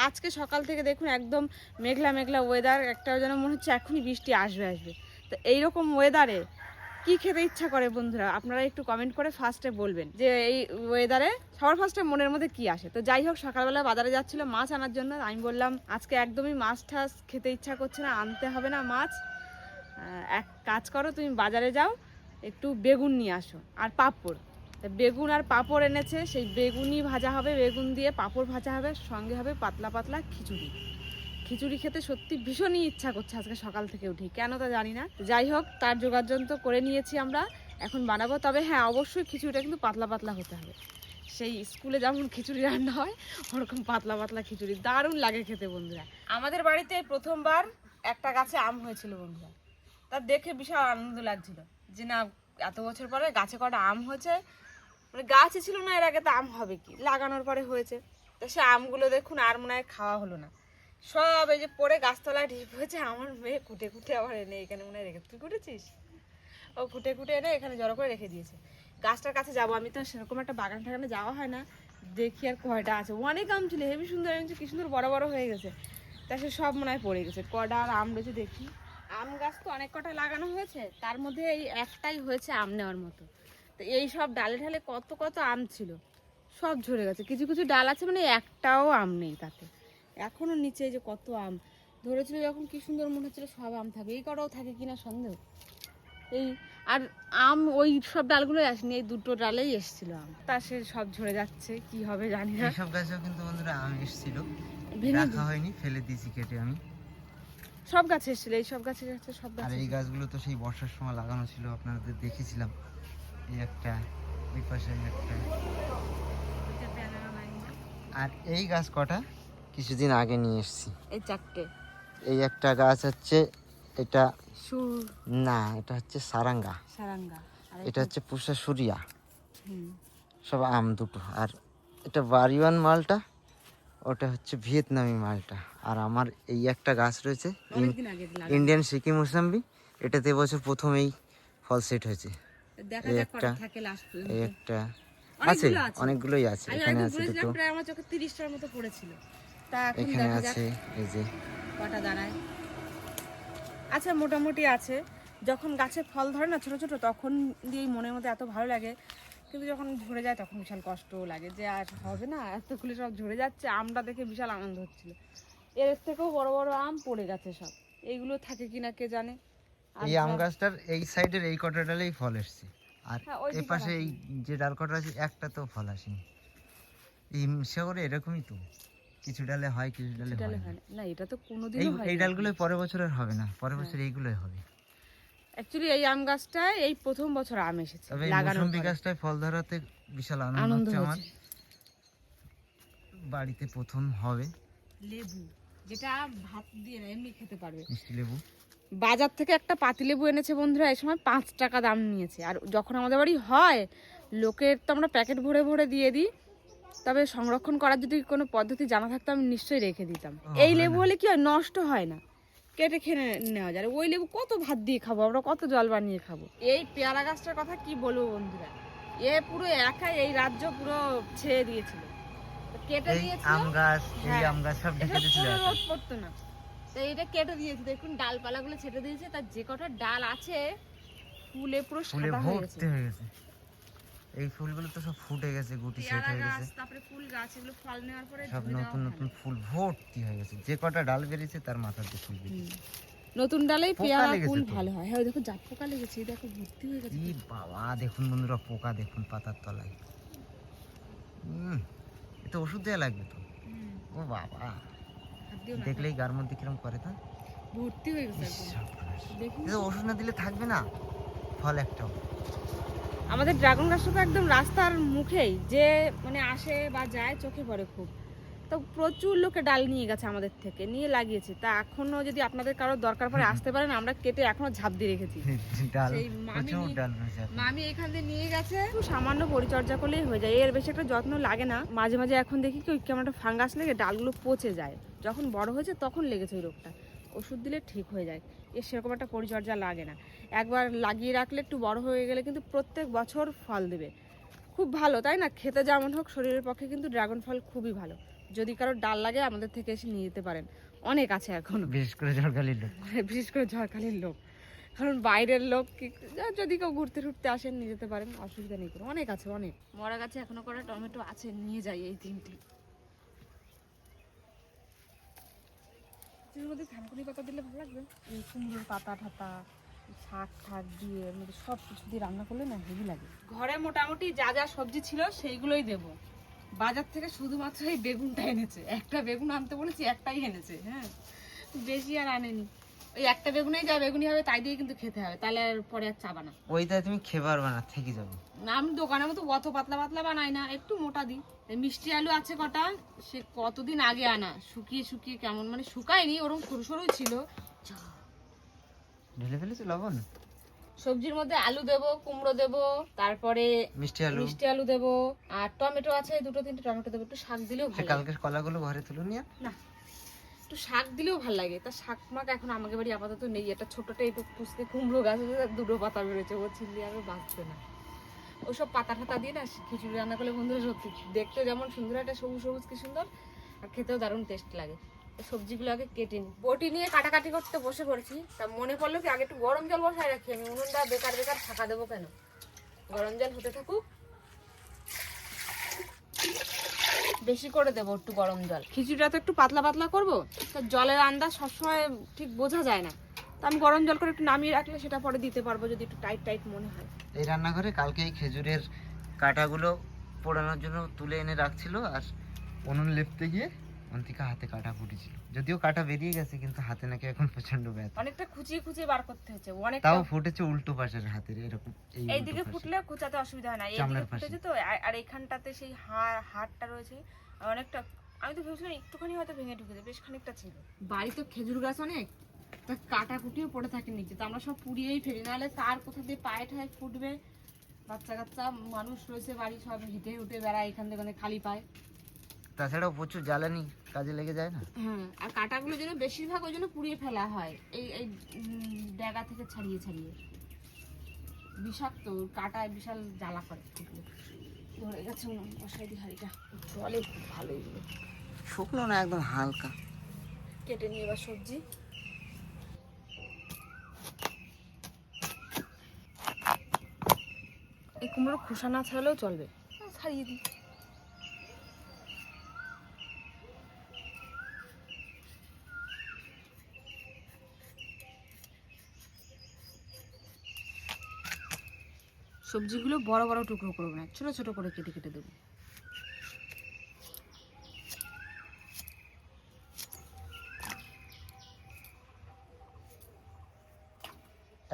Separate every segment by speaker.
Speaker 1: আজকে সকাল থেকে দেখুন একদম মেঘলা মেঘলা ওয়েদার, একটা যেন মনে হচ্ছে এখনই বৃষ্টি আসবে আসবে। তো এইরকম ওয়েদারে কি খেতে ইচ্ছা করে বন্ধুরা, আপনারা একটু কমেন্ট করে ফার্স্টে বলবেন যে এই ওয়েদারে সবার ফার্স্টে মনের মধ্যে কি আসে। তো যাই হোক, সকালবেলা বাজারে যাচ্ছিল মাছ আনার জন্য, আমি বললাম আজকে একদমই মাছ টাছ খেতে ইচ্ছা করছে না, আনতে হবে না মাছ, এক কাজ করো তুমি বাজারে যাও, একটু বেগুন নিয়ে আসো আর পাঁপড়। বেগুন আর পাঁপড় এনেছে, সেই বেগুনই ভাজা হবে, বেগুন দিয়ে পাঁপড় ভাজা হবে, সঙ্গে হবে পাতলা পাতলা খিচুড়ি। খিচুড়ি খেতে সত্যি ভীষণই ইচ্ছা করছে আজকে সকাল থেকে উঠি, কেন তা জানি না। যাই হোক, তার যোগাযন্ত্র করে নিয়েছি আমরা, এখন বানাবো। তবে হ্যাঁ, অবশ্যই খিচুড়িটা কিন্তু পাতলা পাতলা হতে হবে, সেই স্কুলে যেমন খিচুড়ি রান্না হয় ওরকম পাতলা পাতলা খিচুড়ি, দারুণ লাগে খেতে বন্ধুরা। আমাদের বাড়িতে প্রথমবার একটা গাছে আম হয়েছিল বন্ধুরা, তা দেখে বিশাল আনন্দ লাগছিল যে না, এত বছর পরে গাছে কটা আম হয়েছে, মানে গাছই ছিল না এর আগে, তো আম হবে কি, লাগানোর পরে হয়েছে। তো সে আমগুলো দেখুন আর মনে হয় খাওয়া হলো না, সব এই যে পরে গাছতলায় ঢিপ হয়েছে। আমার মেয়ে কুটে কুটে আবার এনে এখানে মনে হয় রেখে, তুই কুটেছিস? ও কুটে কুটে এনে এখানে জড়ো করে রেখে দিয়েছে। গাছটার কাছে যাবো, আমি তো সেরকম একটা বাগান টাগানে যাওয়া হয় না, দেখি আর কয়টা আছে। অনেক আম ছিল, হেবি সুন্দর এনেছে, কি সুন্দর বড় বড় হয়ে গেছে। তা সে সব মনে হয় পড়ে গেছে, কটা আর আম রয়েছে দেখি। আম গাছ তো অনেক কটা লাগানো হয়েছে, তার মধ্যে এই একটাই হয়েছে আম নেওয়ার মতো। তো এই সব ডালে ঢালে কত কত আম ছিল, সব ঝরে গেছে। কিছু কিছু ডাল আছে মানে একটাও আম নেই তাতে, এখনো নিচে যে কত আম ধরেছিল, যখন কি সুন্দর মনে হচ্ছিল সব আম থাকে, এই কটাও থাকে কিনা সন্দেহ। এই আর আম ওই সব ডালগুলোই আসেনি, এই দুটো ডালেই এসেছিল আম, তা সে সব ঝরে যাচ্ছে, কি হবে জানি না।
Speaker 2: এইসব গাছেও কিন্তু বন্ধুরা আম এসেছিল,
Speaker 1: ভেঙে
Speaker 2: রাখা হয়নি, ফেলে দিয়েছি কেটে আমি।
Speaker 1: সব গাছে এসেছিল, এই সব গাছে যাচ্ছে সব
Speaker 2: আর
Speaker 1: গাছে।
Speaker 2: এই গাছগুলো তো সেই বর্ষার সময় লাগানো ছিল, আপনাদের দেখেছিলাম। এই একটা, ওই পাশে একটা। আর এই গাছ কটা কিছুদিন আগে নিয়ে এসেছি,
Speaker 1: এই চারটে।
Speaker 2: এই একটা গাছ হচ্ছে এটা,
Speaker 1: সুর
Speaker 2: না এটা হচ্ছে সারাঙ্গা,
Speaker 1: সারাঙ্গা, আর
Speaker 2: এটা হচ্ছে পুষা সুরিয়া,
Speaker 1: হুম,
Speaker 2: সব আম দুটো। আর এটা বাড়িওয়ান মালটা, ওটা হচ্ছে ভিয়েতনামি মালটা। আর আমার এই একটা গাছ রয়েছে
Speaker 1: অনেকদিন আগে লাগানো।
Speaker 2: ইন্ডিয়ান সিকি মুসাম্বি, এটাতে এবছর প্রথমেই ফল সেট হয়েছে।
Speaker 1: দেখা
Speaker 2: এই
Speaker 1: যাক
Speaker 2: একটা,
Speaker 1: কটা থাকে লাস্ট পর্যন্ত।
Speaker 2: এই একটা আছে,
Speaker 1: অনেকগুলো আছে,
Speaker 2: অনেকগুলোই আছে।
Speaker 1: আমি
Speaker 2: এখানে
Speaker 1: একদিন
Speaker 2: আছে
Speaker 1: ঘুরেছিলাম,
Speaker 2: দুটো,
Speaker 1: প্রায় আমার চোখে 30টার মতো পড়েছিল। তা এখন
Speaker 2: এখানে
Speaker 1: দেখা যাক
Speaker 2: আছে এই যে।
Speaker 1: কটা দাঁড়ায়। আচ্ছা, মোটামুটি আছে। যখন গাছে ফল ধরে না ছোট ছোট, তখন দিয়েই মনের মধ্যে এত ভালো লাগে, কিন্তু যখন ঝরে যায় তখন বিশাল কষ্টও লাগে যে আর হবে না, এতগুলো সব ঝরে যাচ্ছে। আমটা দেখে বিশাল আনন্দ হচ্ছিল, এর থেকেও বড় বড় আম পড়ে গেছে সব, এইগুলো থাকে কিনা কে জানে। আর
Speaker 2: এই আম গাছটার এই সাইডের এই কটা ডালেই ফল এসছে, আর
Speaker 1: হ্যাঁ, ওই
Speaker 2: এই
Speaker 1: দিকে
Speaker 2: পাশে এই
Speaker 1: আসেনি।
Speaker 2: যে ডাল কটা আছে একটা তো ফল আসেনি। এই শহরে এরকমই তো, কিছু ডালে হয় কিছু ডালে
Speaker 1: সেটা
Speaker 2: হয়
Speaker 1: হয়
Speaker 2: না।
Speaker 1: না, না এটা তো
Speaker 2: এই
Speaker 1: কোনোদিনও হয়
Speaker 2: এই
Speaker 1: না।
Speaker 2: ডালগুলো পরের বছর আর হবে না, পরের
Speaker 1: হ্যাঁ।
Speaker 2: বছর এইগুলোই হবে।
Speaker 1: অ্যাকচুয়ালি এই আম গাছটায় এই প্রথম বছর আম এসেছে
Speaker 2: তবে এই
Speaker 1: লাগানোর
Speaker 2: মৌসুম্বি
Speaker 1: পরে।
Speaker 2: গাছটায় ফল ধরাতে বিশাল আনন্দ
Speaker 1: আনন্দ
Speaker 2: হচ্ছে আমার,
Speaker 1: হয়েছে।
Speaker 2: বাড়িতে প্রথম হবে।
Speaker 1: লেবু, যেটা ভাত দিয়ে না এমনি খেতে পারবে।
Speaker 2: মিষ্টি লেবু
Speaker 1: বাজার থেকে একটা পাতিলেবু এনেছে বন্ধুরা, এই সময় 5 টাকা দাম নিয়েছে। আর যখন আমাদের বাড়ি হয়, লোকের তো আমরা প্যাকেট ভরে ভরে দিয়ে দিই, তবে সংরক্ষণ করার যদি কোনো পদ্ধতি জানা থাকতো আমি নিশ্চয়ই রেখে দিতাম। এই লেবু হলে কি হয়, নষ্ট হয় না, কেটে খেয়ে নেওয়া যায়। ওই লেবু কত ভাত দিয়ে খাবো আমরা, কত জল বানিয়ে খাবো। এই পেয়ারা গাছটার কথা কি বলবো বন্ধুরা, এ পুরো একাই এই রাজ্য পুরো ছেয়ে দিয়েছিল, কেটে
Speaker 2: এই
Speaker 1: দিয়েছিল।
Speaker 2: আম গাছ, এই
Speaker 1: হ্যাঁ,
Speaker 2: আম গাছ সব ঢেকে
Speaker 1: এসব
Speaker 2: দিয়েছিল।
Speaker 1: পুরো রোদ পড়তো না, তো এটা কেটে দিয়েছে, দেখুন ডালপালাগুলো ছেটে দিয়েছে, তার যে কটা ডাল আছে ফুলে পুরো
Speaker 2: ফুলে
Speaker 1: সাদা হয়ে গেছে।
Speaker 2: ভর্তি হয়ে গেছে, এই ফুলগুলো তো সব ফুটে গেছে, গুটি সেট
Speaker 1: পেয়ারা
Speaker 2: হয়ে
Speaker 1: গাছ,
Speaker 2: গেছে,
Speaker 1: তারপরে ফুল গাছ, এগুলো ফল নেওয়ার পরে
Speaker 2: সব
Speaker 1: ধুয়ে দেওয়া
Speaker 2: নতুন নতুন
Speaker 1: ভালো।
Speaker 2: ফুল ভর্তি হয়ে গেছে। যে কটা ডাল বেরিয়েছে তার মাথাতে ফুল বেরিয়েছে।
Speaker 1: নতুন ডালেই
Speaker 2: পোকা
Speaker 1: পেয়ারা
Speaker 2: লেগেছে
Speaker 1: ফুল
Speaker 2: তো।
Speaker 1: ভালো হয়। হ্যাঁ, ওই দেখো জাপ পোকা লেগেছে, এই দেখো ভর্তি হয়ে গেছে।
Speaker 2: ই বাবা, দেখুন বন্ধুরা পোকা দেখুন পাতার তলায়। এটা ওষুধ দেওয়া লাগবে তো। ও বাবা,
Speaker 1: হাত দিও না,
Speaker 2: দেখলেই গার মধ্যে কিরম করে তা।
Speaker 1: ভর্তি হয়ে গেছে একদম। দেখুন
Speaker 2: এটা ওষুধ না দিলে থাকবে না ফল একটাও।
Speaker 1: আমাদের ড্রাগন গাছটা তো একদম রাস্তার মুখেই, যে মানে আসে বা যায় চোখে পড়ে খুব, তো প্রচুর লোকে ডাল নিয়ে গেছে আমাদের থেকে, নিয়ে লাগিয়েছে। তা এখনো যদি আপনাদের কারোর দরকার পড়ে আসতে পারেন, আমরা কেটে এখনো ঝাঁপ দিয়ে রেখেছি।
Speaker 2: ডাল,
Speaker 1: সেই মামি
Speaker 2: প্রচুর ডাল রয়েছে এখন।
Speaker 1: মামি এখান থেকে নিয়ে গেছে, একটু সামান্য পরিচর্যা করলেই হয়ে যায়, এর বেশি একটা যত্ন লাগে না। মাঝে মাঝে এখন দেখি কি ওই কেমন একটা ফাঙ্গাস লেগে ডালগুলো পচে যায়, যখন বড় হয়েছে তখন লেগেছে ওই রোগটা, ওষুধ দিলে ঠিক হয়ে যায়। এর সেরকম একটা পরিচর্যা লাগে না, একবার লাগিয়ে রাখলে একটু বড় হয়ে গেলে কিন্তু প্রত্যেক বছর ফল দেবে। খুব ভালো, তাই না? খেতে যেমন হোক, শরীরের পক্ষে কিন্তু ড্রাগন ফল খুবই ভালো। যদি কারোর ডাল লাগে আমাদের থেকে এসে নিয়ে যেতে পারেন, অনেক আছে এখনো,
Speaker 2: বিশেষ করে ঝড়খালির লোক।
Speaker 1: বিশেষ করে ঝড়খালির লোক, কারণ বাইরের লোক যদি কেউ ঘুরতে ঘুরতে আসেন নিয়ে যেতে পারেন, অসুবিধা নেই কোনো, অনেক আছে অনেক। মরা গাছে এখনো করে টমেটো আছে, নিয়ে যাই এই 3টে। এর মধ্যে থানকুনি পাতা দিলে ভালো লাগবে, এই কুমড়োর পাতা ঠাতা, শাক ঠাক দিয়ে এর মধ্যে সব কিছু দিয়ে রান্না করলে না হেভি লাগে। ঘরে মোটামুটি যা যা সবজি ছিল সেইগুলোই দেবো। বাজার থেকে শুধুমাত্র এই বেগুনটা এনেছে, একটা বেগুন আনতে বলেছি, একটাই এনেছে, হ্যাঁ বেশি আর আনেনি। ওই একটা বেগুনেই যা বেগুনি হবে তাই দিয়ে কিন্তু খেতে হবে, তাহলে আর পরে আর চাবা না।
Speaker 2: ওইটাই তুমি খেবার বানা থেকে যাবে
Speaker 1: না, আমি দোকানের মতো অত পাতলা পাতলা বানাই না, একটু মোটা দিই। মিষ্টি আলু আছে কটা, সে কতদিন আগে আনা, শুকিয়ে শুকিয়ে কেমন, মানে শুকায়নি, ওরকম সরু সরু ছিল।
Speaker 2: ঢেলে ফেলেছো লবণ।
Speaker 1: সবজির মধ্যে আলু দেবো, কুমড়ো দেবো, তারপরে মিষ্টি আলু দেবো, আর টমেটো আছে 2-3টে টমেটো দেবো। একটু শাক দিলেও ভালো লাগে।
Speaker 2: কালকের কলাগুলো ঘরে তুলে নিয়ে
Speaker 1: না, একটু শাক দিলেও ভালো লাগে। তা শাক মাক এখন আমাকে বাড়ি আপাতত নেই, এটা ছোটটা একটু পুষতে কুমড়ো গাছ আছে, 2টো পাতা বেরোচ্ছে, ও ছিলি আর বাঁচবে না। ওসব পাতা ঠাতা দিয়ে না খিচুড়ি রান্না করলে বন্ধুরা সত্যি দেখতে যেমন সুন্দর, একটা সবুজ সবুজ কি সুন্দর, আর খেতেও দারুণ টেস্ট লাগে। সবজিগুলো আগে কেটে নিই, বটি নিয়ে কাটাকাটি করতে বসে পড়েছি। তা মনে পড়লো কি আগে একটু গরম জল বসায় রাখি, আমি উনুনটা বেকার বেকার ফাঁকা দেবো কেন, গরম জল হতে থাকুক, বেশি করে দেবো একটু গরম জল। খিচুড়িটা তো একটু পাতলা পাতলা করবো, তা জলের আন্দাজ সবসময় ঠিক বোঝা যায় না, তা আমি গরম জল করে একটু নামিয়ে রাখলে সেটা পরে দিতে পারবো যদি একটু টাইট টাইট মনে হয়।
Speaker 2: এই রান্নাঘরে কালকে এই খেজুরের কাঁটাগুলো পোড়ানোর জন্য তুলে এনে রাখছিল, আর উনুন লেপতে গিয়ে অন্তিকা হাতে কাঁটা ফুটেছিল, যদিও কাঁটা বেরিয়ে গেছে কিন্তু হাতে নাকি এখন প্রচন্ড ব্যথা।
Speaker 1: অনেকটা খুঁচিয়ে খুঁচিয়ে বার করতে হচ্ছে, অনেক
Speaker 2: তাও ফুটেছে উল্টো পাশের হাতের, এরকম
Speaker 1: এইদিকে ফুটলে খোঁচাতে অসুবিধা হয় না, এইদিকে ফুটেছে তো, আর এইখানটাতে সেই হাড়টা রয়েছে অনেকটা। আমি তো ভেবেছিলাম একটুখানি হয়তো ভেঙে ঢুকেছে, বেশ খানিকটা ছিল। বাড়ি তো খেজুর গাছ অনেক, তা কাটা কুটিও পড়ে থাকে নিচে, তো আমরা সব পুড়িয়েই ফেলি, নাহলে তার কোথা দিয়ে পায়ে ঠায় ফুটবে। বাচ্চা কাচ্চা মানুষ রয়েছে বাড়ি, সব হেঁটে হেঁটে বেড়ায় এখান থেকে খালি পায়।
Speaker 2: তাছাড়াও প্রচুর জ্বালানি কাজে লেগে যায় না।
Speaker 1: হ্যাঁ, আর কাঁটাগুলো যেন বেশিরভাগ ওই জন্য পুড়িয়ে ফেলা হয়, এই এই ড্যাগা থেকে ছাড়িয়ে ছাড়িয়ে। বিষাক্ত কাঁটায় বিশাল জ্বালা করে, ফুটলে ধরে গেছে উনুন বসাই দি হাঁড়িটা, জলে খুব ভালো এগুলো।
Speaker 2: শুকনো না, একদম হালকা।
Speaker 1: কেটে নিয়ে এবার সবজি, এই কুমড়োর খোসা না ছাড়লেও চলবে, ছাড়িয়ে দিই। সবজিগুলো বড় বড় টুকরো করবো না, ছোট ছোট করে কেটে কেটে দেবো।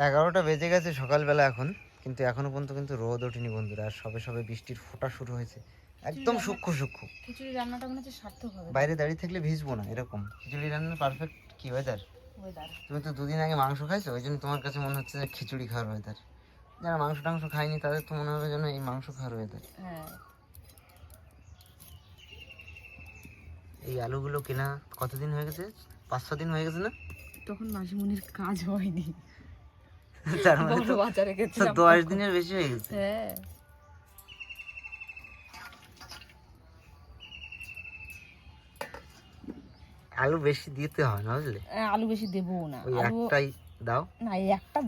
Speaker 2: এগারোটা বেজে গেছে সকালবেলা এখন, কিন্তু এখনো পর্যন্ত কিন্তু রোদ ওঠেনি বন্ধুরা, আর সবে সবে বৃষ্টির ফোঁটা শুরু হয়েছে, একদম সূক্ষ্ম সূক্ষ্ম।
Speaker 1: খিচুড়ি রান্নাটা মনে হচ্ছে সার্থক হবে,
Speaker 2: বাইরে দাঁড়িয়ে থাকলে ভিজবো না এরকম। খিচুড়ি রান্নার পারফেক্ট কি ওয়েদার। তুমি তো 2 দিন আগে মাংস খাইছো, ওই জন্য তোমার কাছে মনে হচ্ছে যে খিচুড়ি খাওয়ার ওয়েদার। যারা মাংস টাংস খায়নি তাদের তো মনে হবে যেন এই মাংস খাওয়ার ওয়েদার।
Speaker 1: হ্যাঁ,
Speaker 2: এই আলুগুলো কেনা কতদিন হয়ে গেছে? 5-6 দিন হয়ে গেছে না?
Speaker 1: তখন মাসিমণির কাজ হয়নি,
Speaker 2: তার মানে তো
Speaker 1: বাজারে গেছিলাম
Speaker 2: 10 দিনের বেশি হয়ে গেছে।
Speaker 1: হ্যাঁ,
Speaker 2: আলু বেশি দিতে হয় না বুঝলে,
Speaker 1: আলু বেশি দেবো না,
Speaker 2: ওই
Speaker 1: আলু
Speaker 2: একটাই দাও
Speaker 1: না, এই একটা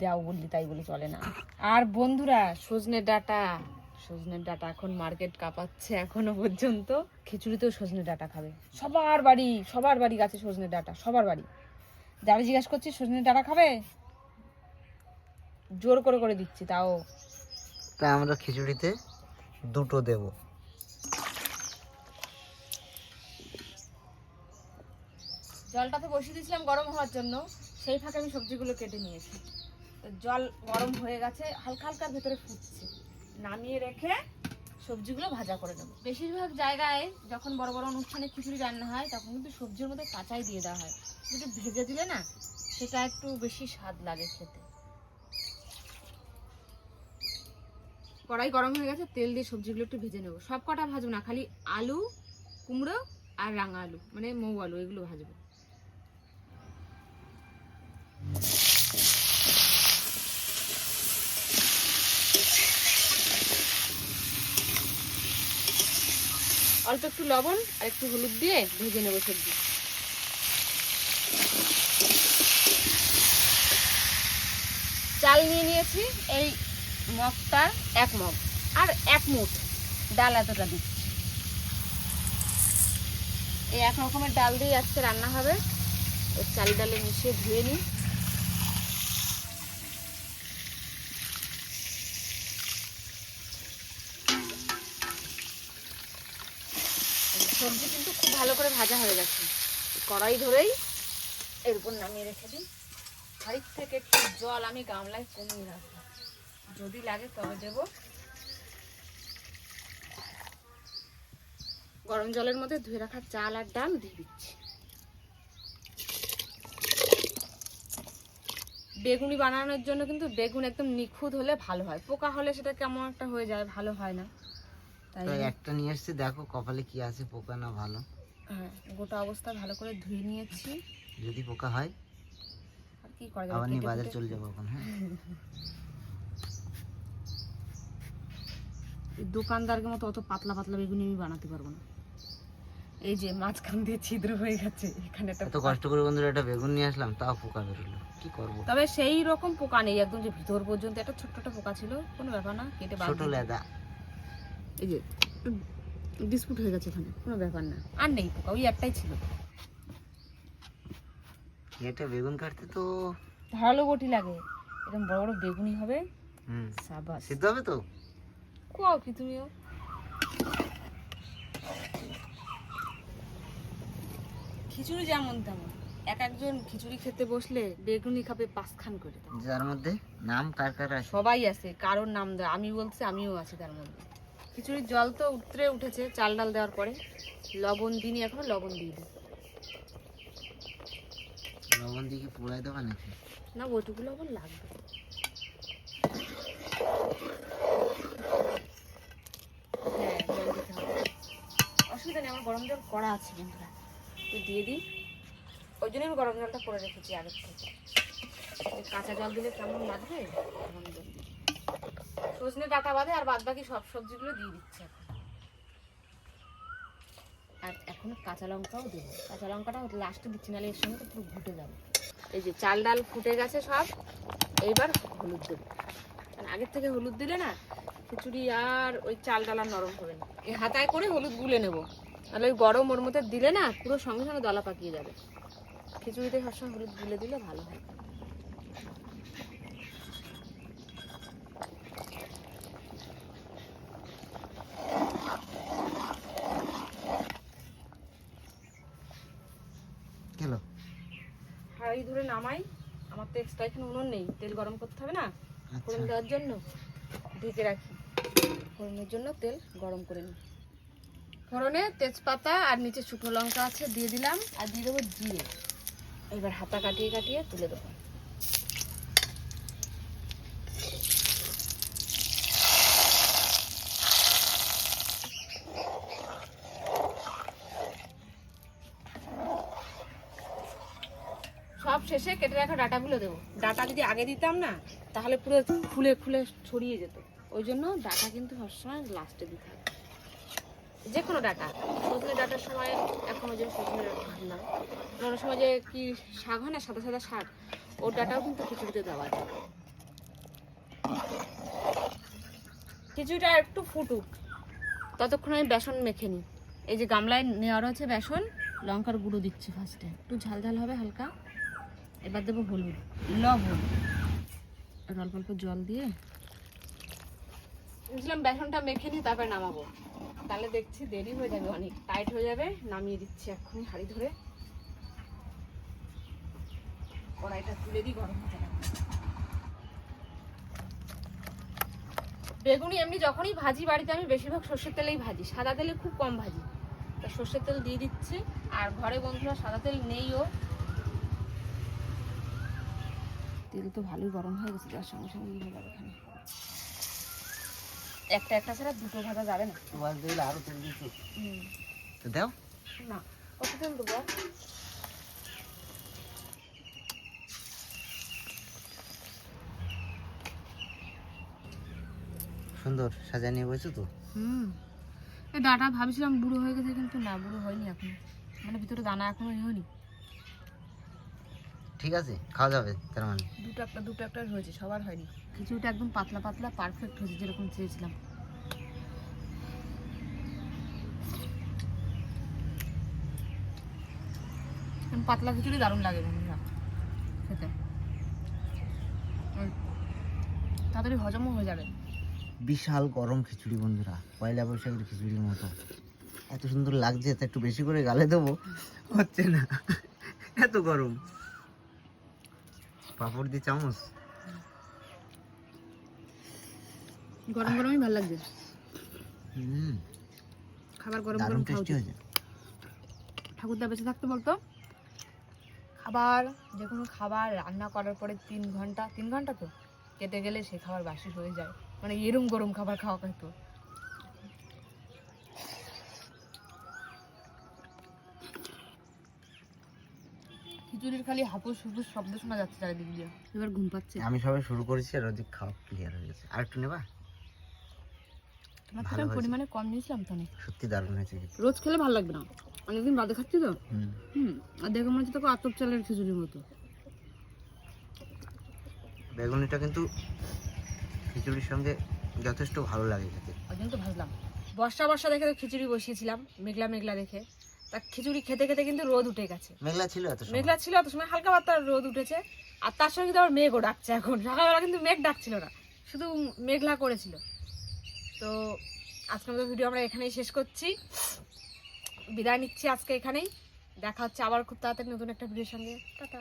Speaker 1: দাও বললি তাই বলে চলে না। আর বন্ধুরা সজনে ডাঁটা এখন মার্কেট কাঁপাচ্ছে, এখনো পর্যন্ত খিচুড়িতেও সজনে ডাঁটা খাবে। সবার বাড়ি গাছে সজনে ডাঁটা, সবার বাড়ি। যারা জিজ্ঞাসা করছি সজনে ডাঁটা খাবে, জোর করে করে দিচ্ছি তাও।
Speaker 2: তাই আমরা খিচুড়িতে 2টো দেব।
Speaker 1: জলটা তো বসিয়ে দিয়েছিলাম গরম হওয়ার জন্য, সেই ফাঁকে আমি সবজিগুলো কেটে নিয়েছি। তো জল গরম হয়ে গেছে, হালকা হালকা ভেতরে ফুটছে, নামিয়ে রেখে সবজিগুলো ভাজা করে নেবো। বেশিরভাগ জায়গায় যখন বড় বড় অনুষ্ঠানে খিচুড়ি রান্না হয় তখন কিন্তু সবজির মধ্যে কাঁচাই দিয়ে দেওয়া হয়, একটু ভেজে দিলে না সেটা একটু বেশি স্বাদ লাগে খেতে। কড়াই গরম হয়ে গেছে, তেল দিয়ে সবজিগুলো একটু ভেজে নেবো। সব কটা ভাজবো না, খালি আলু, কুমড়ো আর রাঙা আলু মানে মৌ আলু, এগুলো ভাজবো। অল্প একটু লবণ আর একটু হলুদ দিয়ে ভেজে নেবো সবজি। চাল নিয়ে নিয়েছি এই মগটার 1 মগ, আর 1 মুঠ ডাল এতটা দিচ্ছি। এই 1 রকমের ডাল দিয়ে আজকে রান্না হবে। ওই চাল ডালে মিশিয়ে ধুয়ে নিই। সবজি কিন্তু খুব ভালো করে ভাজা হয়ে গেছে। কড়াই ধরেই এর উপর নামিয়ে রেখে দিই। হাড়ির থেকে একটু জল আমি গামলায় কমিয়ে রাখবো, যদি লাগে তবে দেব। গরম জলের মধ্যে ধুয়ে রাখা চাল আর ডাল দিয়ে দিচ্ছি। বেগুনি বানানোর জন্য কিন্তু বেগুন একদম নিখুঁত হলে ভালো হয়, পোকা হলে সেটা কেমন একটা হয়ে যায়, ভালো হয় না।
Speaker 2: তাই একটা নিয়ে এসেছি, দেখো কপালে কি আছে, পোকা না ভালো।
Speaker 1: হ্যাঁ, গোটা অবস্থা ভালো করে ধুয়ে নিয়েছি।
Speaker 2: যদি পোকা হয়
Speaker 1: আর কি করা যাবে,
Speaker 2: আবার নিয়ে বাজার চলে যাবো এখন। হ্যাঁ,
Speaker 1: দোকানদারের মতো অত পাতলা পাতলা বেগুনি আমি বানাতে পারবো না। এই যে মাঝখান দিয়ে ছিদ্র হয়ে গেছে, এখানে একটা
Speaker 2: এত কষ্ট করে বন্ধুরা একটা বেগুন নিয়ে আসলাম, তাও পোকা বেরোলো, কি করব।
Speaker 1: তবে সেই রকম পোকা নেই, একদম যে ভিতর পর্যন্ত একটা ছোট্ট একটা পোকা ছিল, কোনো ব্যাপার না, কেটে বাদ
Speaker 2: ছোট লেদা।
Speaker 1: এই যে ডিসপুট হয়ে গেছে এখানে, কোনো ব্যাপার না, আর নেই পোকা, ওই একটাই ছিল।
Speaker 2: এটা বেগুন কাটতে তো
Speaker 1: ভালো বটি লাগে, এরকম বড় বড় বেগুনি হবে। সাবাস,
Speaker 2: সিদ্ধ হবে তো।
Speaker 1: কোয়াও কি তুমিও। খিচুড়ি যেমন তেমন, এক একজন খিচুড়ি খেতে বসলে বেগুনি খাবে 5 খান করে,
Speaker 2: যার মধ্যে নাম কার কার আছে
Speaker 1: সবাই আছে, কারোর নাম দেয়, আমি বলছি আমিও আছি তার মধ্যে। খিচুড়ির জল তো উতরে উঠেছে চাল ডাল দেওয়ার পরে, লবণ দিইনি এখনো, লবণ দিয়ে দিই।
Speaker 2: লবণ দিয়ে কি পোড়াই দেবা নাকি?
Speaker 1: না, ওইটুকু লবণ লাগবে। হ্যাঁ, জল দিতে হবে, অসুবিধা নেই, আমার গরম জল করা আছে বন্ধুরা, তো দিয়ে দিই। ওই জন্য আমি গরম জলটা করে রেখেছি আগের থেকে। কাঁচা জল দিলে কেমন লাগবে, গরম জল দিই। সজনে ডাঁটা বাদে আর বাদ বাকি সব সবজিগুলো দিয়ে দিচ্ছি এখন। আর এখন কাঁচা লঙ্কাও দেবো, কাঁচা লঙ্কাটা লাস্টে দিচ্ছি, নাহলে এর সঙ্গে তো পুরো ঘুটে যাবে। এই যে চাল ডাল ফুটে গেছে সব, এইবার হলুদ দেবো। কারণ আগের থেকে হলুদ দিলে না খিচুড়ি আর ওই চাল ডাল আর নরম হবে না। এই হাতায় করে হলুদ গুলে নেবো, নাহলে ওই গরম ওর মধ্যে দিলে না পুরো সঙ্গে সঙ্গে দলা পাকিয়ে যাবে। খিচুড়িতে সবসময় হলুদ গুলে দিলে ভালো হয়।
Speaker 2: গেল
Speaker 1: হাঁড়ি ধরে নামাই, আমার তো এক্সট্রা এখানে উনুন নেই, তেল গরম করতে হবে না
Speaker 2: আচ্ছা।
Speaker 1: ফোড়ন দেওয়ার জন্য, ঢেকে রাখি। ফোড়নের জন্য তেল গরম করে নিই। ফোড়নে তেজপাতা আর নিচে শুকনো লঙ্কা আছে দিয়ে দিলাম, আর দিয়ে দেবো জিরে। এবার হাতা কাটিয়ে কাটিয়ে তুলে দেবো। সব শেষে কেটে রাখা ডাঁটাগুলো দেবো। ডাঁটা যদি আগে দিতাম না তাহলে পুরো ফুলে ফুলে ছড়িয়ে যেত, ওই জন্য ডাঁটা কিন্তু সবসময় লাস্টে দিতে হবে। যে কোনো ডাঁটা, সজনে ডাঁটার সময় এখন ওই যে সজনে ডাঁটা ভাবলাম, অন্য সময় যে কি শাক হয় না, সাদা সাদা শাক, ওর ডাঁটাও কিন্তু খিচুড়িতে দেওয়া যায়। খিচুড়িটা একটু ফুটুক, ততক্ষণ আমি বেসন মেখে নিই। এই যে গামলায় নেওয়া রয়েছে বেসন, লঙ্কার গুঁড়ো দিচ্ছি ফার্স্টে, একটু ঝাল ঝাল হবে হালকা। এবার দেবো হলুদ, লবণ, আর অল্প অল্প জল দিয়ে বুঝলাম বেসনটা মেখে নিই, তারপরে নামাবো। তাহলে দেখছি দেরি হয়ে যাবে, অনেক টাইট হয়ে যাবে। নামিয়ে দিচ্ছি এক্ষুনি হাঁড়ি ধরে, কড়াইটা তুলে দিই গরম হতে লাগবে। বেগুনি এমনি যখনই ভাজি বাড়িতে আমি বেশিরভাগ সর্ষের তেলেই ভাজি, সাদা তেলে খুব কম ভাজি। তা সর্ষের তেল দিয়ে দিচ্ছি, আর ঘরে বন্ধুরা সাদা তেল নেইও। তেল তো ভালোই গরম হয়ে গেছে, যার সঙ্গে সঙ্গে দিয়ে যাবে এখানে। একটা একটা ছাড়া দুটো ভাজা যাবে না।
Speaker 2: আরো তেল দিচ্ছি তো দাও
Speaker 1: না, কত তেল দেবো?
Speaker 2: সুন্দর সাজা নিয়ে বসছো তো।
Speaker 1: এই ডাটা ভাবছিলাম বুড়ো হয়ে গেছে, কিন্তু না, বুড়ো হয়নি এখনো, মানে ভিতরে দানা এখনো হয়নি।
Speaker 2: ঠিক আছে, খাওয়া যাবে তার মানে।
Speaker 1: দুটো একটা হয়েছে, সবার হয়নি। খিচুড়িটা একদম পাতলা পাতলা পারফেক্ট হয়েছে, যেরকম চেয়েছিলাম। পাতলা খিচুড়ি দারুণ লাগে বন্ধুরা খেতে, তাড়াতাড়ি হজমও হয়ে যাবে।
Speaker 2: বিশাল গরম খিচুড়ি বন্ধুরা, পয়লা বৈশাখের খিচুড়ির মতো। এত সুন্দর লাগছে, তা একটু বেশি করে গালে দেবো, হচ্ছে না, এত গরম। পাপড় দিয়ে চামচ।
Speaker 1: গরম গরমই ভালো লাগছে,
Speaker 2: হুম,
Speaker 1: খাবার গরম
Speaker 2: দারুণ
Speaker 1: গরম খাওয়া
Speaker 2: টেস্টি
Speaker 1: উচিত।
Speaker 2: হয়েছে।
Speaker 1: ঠাকুরদা বেঁচে থাকতে বলতো, খাবার, যে কোনো খাবার রান্না করার পরে 3 ঘন্টা তো কেটে গেলে সেই খাবার বাসি হয়ে যায়, মানে এরম গরম খাবার খাওয়া হয়তো। খিচুড়ির খালি হাপুস হুপুস শব্দ শোনা যাচ্ছে চারিদিক দিয়ে। এবার ঘুম পাচ্ছে।
Speaker 2: আমি সবে শুরু করেছি আর ওদিক খাওয়া ক্লিয়ার হয়ে গেছে। আর একটু নেবা?
Speaker 1: তোমার
Speaker 2: ভালো
Speaker 1: থেকে
Speaker 2: হয়েছে।
Speaker 1: পরিমাণে কম নিয়েছিলাম তো অনেক।
Speaker 2: সত্যি দারুণ হয়েছে কিন্তু।
Speaker 1: রোজ খেলে ভালো লাগবে না, অনেকদিন বাদে খাচ্ছি তো।
Speaker 2: হুম।
Speaker 1: আর দেখে মনে হচ্ছে তোকে আতপ চালের খিচুড়ির মতো।
Speaker 2: বেগুনিটা কিন্তু খিচুড়ির সঙ্গে যথেষ্ট ভালো লাগে খেতে।
Speaker 1: ওই জন্য তো ভাবলাম, বর্ষা দেখে তো খিচুড়ি বসিয়েছিলাম, মেঘলা দেখে। তা খিচুড়ি খেতে খেতে কিন্তু রোদ উঠে গেছে।
Speaker 2: মেঘলা ছিল এত সময়?
Speaker 1: মেঘলা ছিল এত সময়, হালকা পাতলা রোদ উঠেছে। আর তার সঙ্গে কিন্তু আবার মেঘও ডাকছে এখন। সকালবেলা কিন্তু মেঘ ডাকছিল না, শুধু মেঘলা করেছিল। তো আজকে আমাদের ভিডিও আমরা এখানেই শেষ করছি, বিদায় নিচ্ছি আজকে এখানেই। দেখা হচ্ছে আবার খুব তাড়াতাড়ি নতুন একটা ভিডিওর সঙ্গে। টাটা।